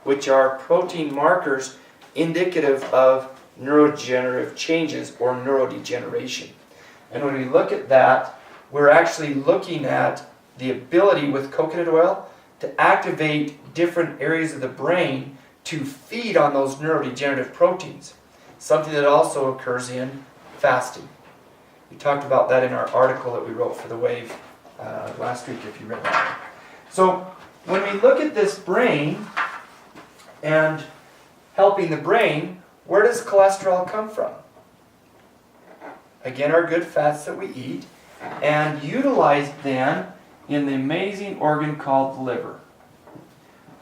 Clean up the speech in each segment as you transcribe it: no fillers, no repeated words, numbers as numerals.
which are protein markers indicative of neurodegenerative changes or neurodegeneration. And when we look at that, we're actually looking at the ability with coconut oil to activate different areas of the brain to feed on those neurodegenerative proteins, something that also occurs in fasting. We talked about that in our article that we wrote for The Wave last week, if you read that. So when we look at this brain and helping the brain, where does cholesterol come from? Again, our good fats that we eat, and utilized then in the amazing organ called the liver,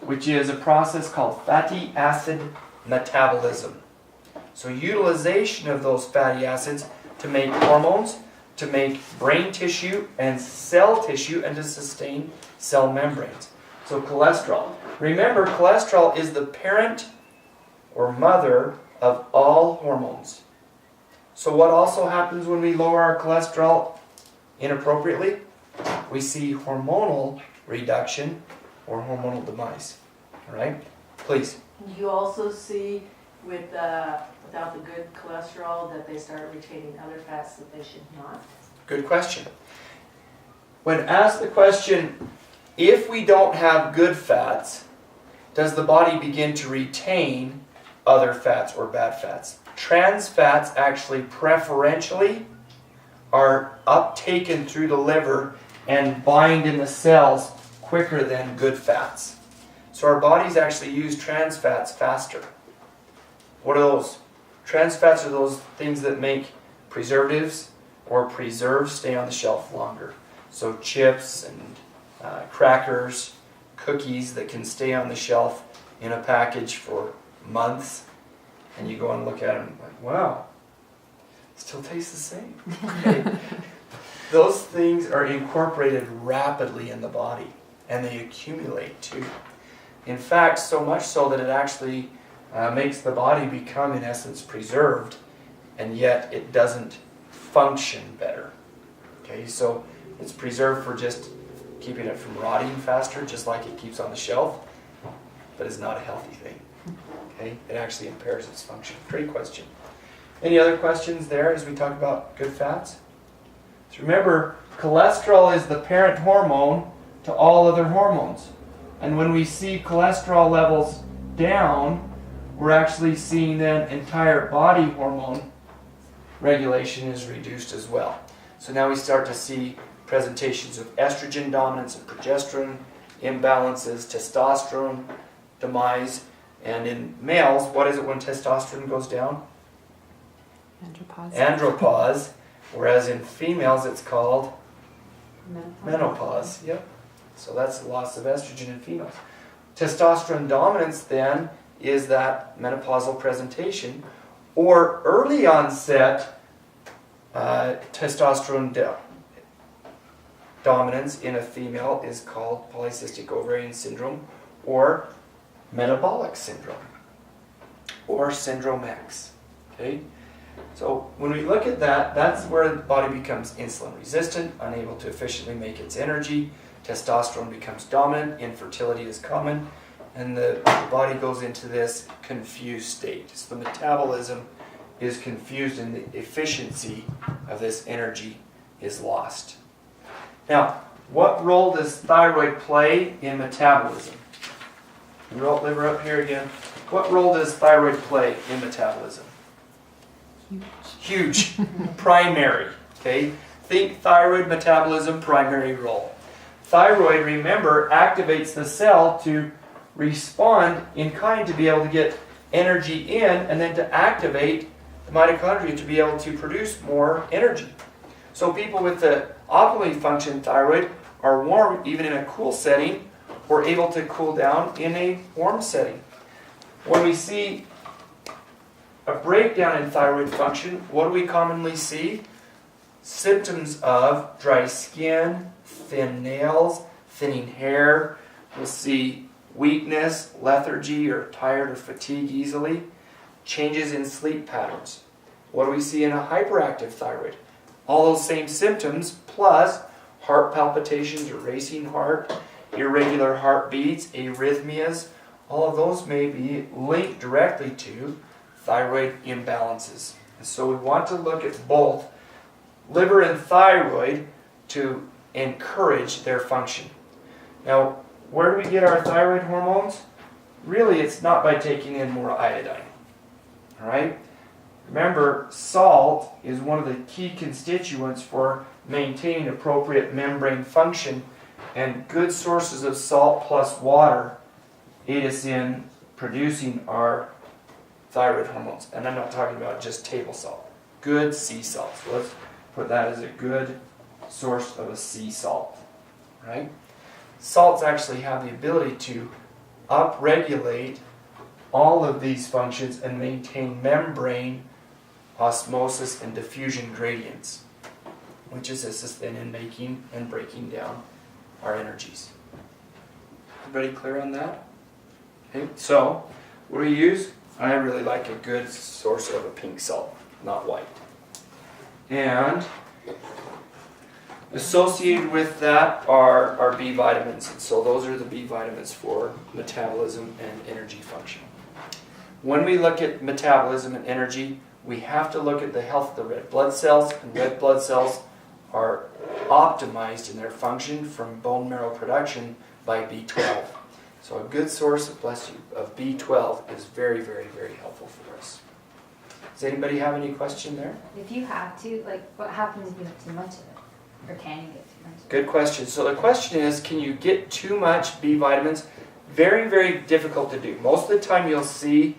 which is a process called fatty acid metabolism. So utilization of those fatty acids to make hormones, to make brain tissue and cell tissue, and to sustain cell membranes. So cholesterol. Remember, cholesterol is the parent or mother of all hormones. So what also happens when we lower our cholesterol inappropriately? We see hormonal reduction or hormonal demise. All right? Please. You also see without the good cholesterol that they start retaining other fats that they should not? Good question. When asked the question, if we don't have good fats, does the body begin to retain other fats or bad fats? Trans fats actually preferentially are uptaken through the liver and bind in the cells quicker than good fats. So our bodies actually use trans fats faster. What are those? Trans fats are those things that make preservatives or preserves stay on the shelf longer. So chips and crackers, cookies that can stay on the shelf in a package for months, and you go and look at them like, wow, still tastes the same. Okay. Those things are incorporated rapidly in the body, and they accumulate too. In fact, so much so that it actually makes the body become, in essence, preserved, and yet it doesn't function better. Okay, so it's preserved for just keeping it from rotting faster, just like it keeps on the shelf, but it's not a healthy thing. Okay, it actually impairs its function. Great question. Any other questions there as we talk about good fats? So remember, cholesterol is the parent hormone to all other hormones. And when we see cholesterol levels down, we're actually seeing then entire body hormone regulation is reduced as well. So now we start to see presentations of estrogen dominance and progesterone imbalances, testosterone demise, and in males, what is it when testosterone goes down? Andropause. Andropause, whereas in females it's called Menopause. menopause. Yep. So that's the loss of estrogen in females. Testosterone dominance then is that menopausal presentation, or early onset testosterone dominance in a female is called polycystic ovarian syndrome, or metabolic syndrome, or syndrome X. Okay? So when we look at that, that's where the body becomes insulin resistant, unable to efficiently make its energy. Testosterone becomes dominant, infertility is common, and the body goes into this confused state. So the metabolism is confused and the efficiency of this energy is lost. Now, what role does thyroid play in metabolism? You wrote liver up here again. What role does thyroid play in metabolism? Huge. Primary. Okay? Think thyroid metabolism, primary role. Thyroid, remember, activates the cell to respond in kind to be able to get energy in, and then to activate the mitochondria to be able to produce more energy. So people with the optimally functioning thyroid are warm even in a cool setting, or able to cool down in a warm setting. When we see a breakdown in thyroid function, what do we commonly see? Symptoms of dry skin, thin nails, thinning hair. We'll see weakness, lethargy, or tired or fatigue easily. Changes in sleep patterns. What do we see in a hyperactive thyroid? All those same symptoms, plus heart palpitations or racing heart, irregular heartbeats, arrhythmias, all of those may be linked directly to thyroid imbalances. And so we want to look at both liver and thyroid to encourage their function. Now, where do we get our thyroid hormones? Really, it's not by taking in more iodine. All right? Remember, salt is one of the key constituents for maintaining appropriate membrane function, and good sources of salt plus water aid us in producing our thyroid hormones. And I'm not talking about just table salt. Good sea salt. So let's put that as a good source of a sea salt. Right? Salts actually have the ability to upregulate all of these functions and maintain membrane osmosis and diffusion gradients, which assists us then in making and breaking down our energies. Everybody clear on that? Okay, so what do we use? I really like a good source of a pink salt, not white. And associated with that are our B vitamins. So those are the B vitamins for metabolism and energy function. When we look at metabolism and energy, we have to look at the health of the red blood cells, and red blood cells are optimized in their function from bone marrow production by B12. So a good source of B12 is very, very, very helpful for us. Does anybody have any question there? If you have to, like, what happens if you have too much of it? Or can you get too much of it? Good question. So the question is, can you get too much B vitamins? Very, very difficult to do. Most of the time you'll see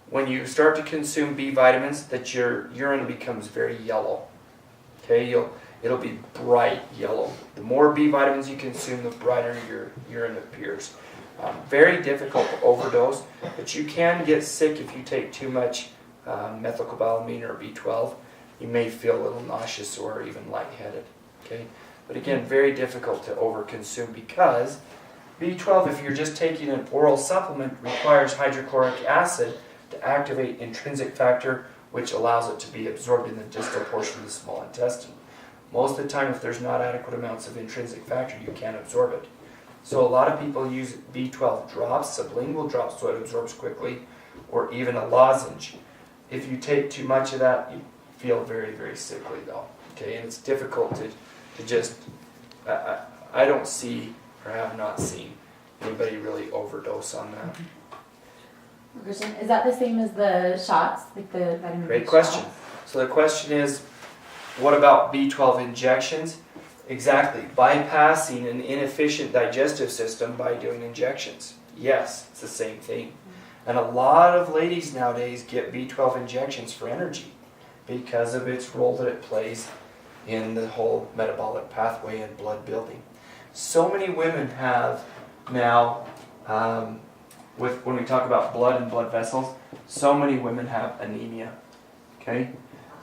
when you start to consume B vitamins that your urine becomes very yellow. Okay, it'll be bright yellow. The more B vitamins you consume, the brighter your urine appears. Very difficult to overdose, but you can get sick if you take too much methylcobalamin or B12. You may feel a little nauseous or even lightheaded. Okay, but again, very difficult to overconsume because B12, if you're just taking an oral supplement, requires hydrochloric acid to activate intrinsic factor, which allows it to be absorbed in the distal portion of the small intestine. Most of the time, if there's not adequate amounts of intrinsic factor, you can't absorb it. So a lot of people use B12 drops, sublingual drops, so it absorbs quickly, or even a lozenge. If you take too much of that, you feel very, very sickly though. Okay, and it's difficult to just, I don't see, or have not seen, anybody really overdose on that. Christian, is that the same as the shots, like the vitamin B Great question. shots? So the question is, what about B12 injections? Exactly, bypassing an inefficient digestive system by doing injections. Yes, it's the same thing. And a lot of ladies nowadays get B12 injections for energy because of its role that it plays in the whole metabolic pathway and blood building. So many women have now, when we talk about blood and blood vessels, so many women have anemia. Okay?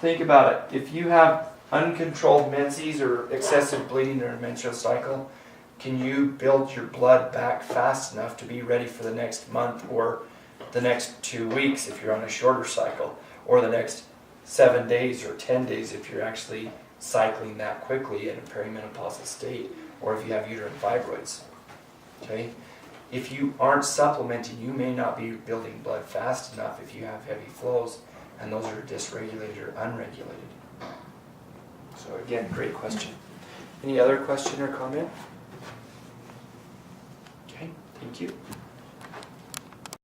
Think about it. If you have uncontrolled menses or excessive bleeding during a menstrual cycle, can you build your blood back fast enough to be ready for the next month or the next 2 weeks if you're on a shorter cycle, or the next 7 days or 10 days if you're actually cycling that quickly in a perimenopausal state, or if you have uterine fibroids? Okay? If you aren't supplementing, you may not be building blood fast enough if you have heavy flows, and those are dysregulated or unregulated. So again, great question. Any other question or comment? Okay, thank you.